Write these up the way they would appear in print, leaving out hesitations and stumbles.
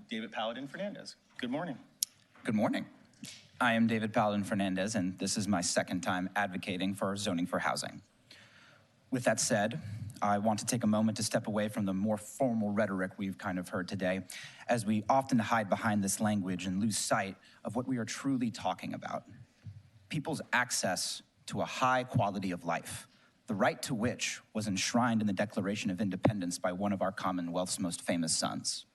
David Paladin Fernandez. Good morning. Good morning. I am David Paladin Fernandez, and this is my second time advocating for zoning for housing. With that said, I want to take a moment to step away from the more formal rhetoric we've kind of heard today, as we often hide behind this language and lose sight of what we are truly talking about. People's access to a high quality of life, the right to which was enshrined in the Declaration of Independence by one of our Commonwealth's most famous sons.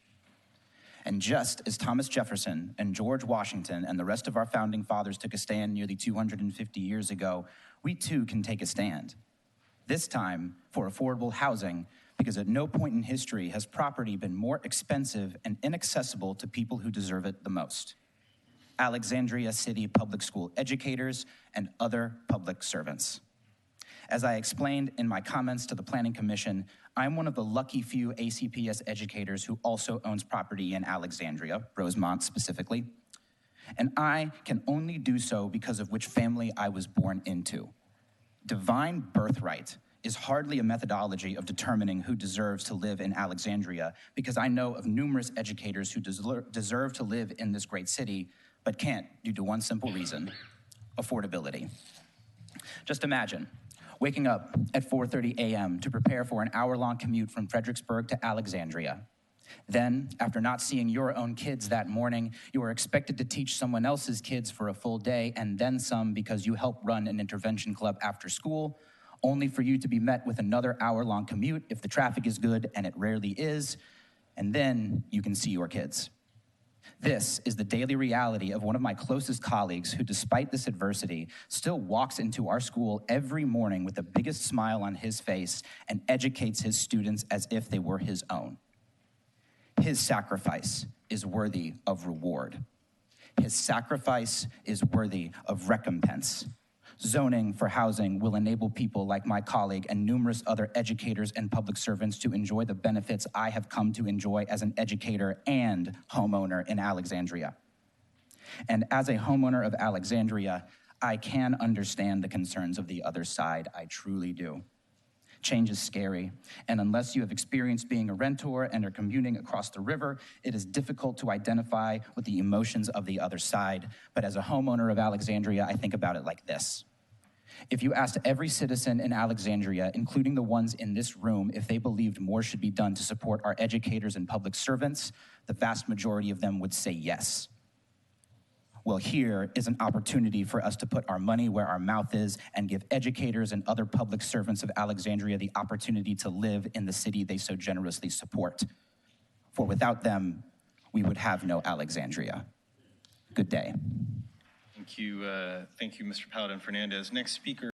And just as Thomas Jefferson and George Washington and the rest of our founding fathers took a stand nearly 250 years ago, we too can take a stand. This time for affordable housing, because at no point in history has property been more expensive and inaccessible to people who deserve it the most. Alexandria City Public School educators and other public servants. As I explained in my comments to the Planning Commission, I'm one of the lucky few ACPS educators who also owns property in Alexandria, Rosemont specifically. And I can only do so because of which family I was born into. Divine birthright is hardly a methodology of determining who deserves to live in Alexandria, because I know of numerous educators who deserve to live in this great city, but can't due to one simple reason: affordability. Just imagine waking up at 4:30 a.m. to prepare for an hour-long commute from Fredericksburg to Alexandria. Then, after not seeing your own kids that morning, you are expected to teach someone else's kids for a full day and then some because you help run an intervention club after school, only for you to be met with another hour-long commute if the traffic is good, and it rarely is, and then you can see your kids. This is the daily reality of one of my closest colleagues who, despite this adversity, still walks into our school every morning with the biggest smile on his face and educates his students as if they were his own. His sacrifice is worthy of reward. His sacrifice is worthy of recompense. Zoning for housing will enable people like my colleague and numerous other educators and public servants to enjoy the benefits I have come to enjoy as an educator and homeowner in Alexandria. And as a homeowner of Alexandria, I can understand the concerns of the other side. I truly do. Change is scary, and unless you have experienced being a renter and are commuting across the river, it is difficult to identify with the emotions of the other side. But as a homeowner of Alexandria, I think about it like this. If you asked every citizen in Alexandria, including the ones in this room, if they believed more should be done to support our educators and public servants, the vast majority of them would say yes. Well, here is an opportunity for us to put our money where our mouth is and give educators and other public servants of Alexandria the opportunity to live in the city they so generously support. For without them, we would have no Alexandria. Good day. Thank you, Mr. Paladin Fernandez. Next speaker.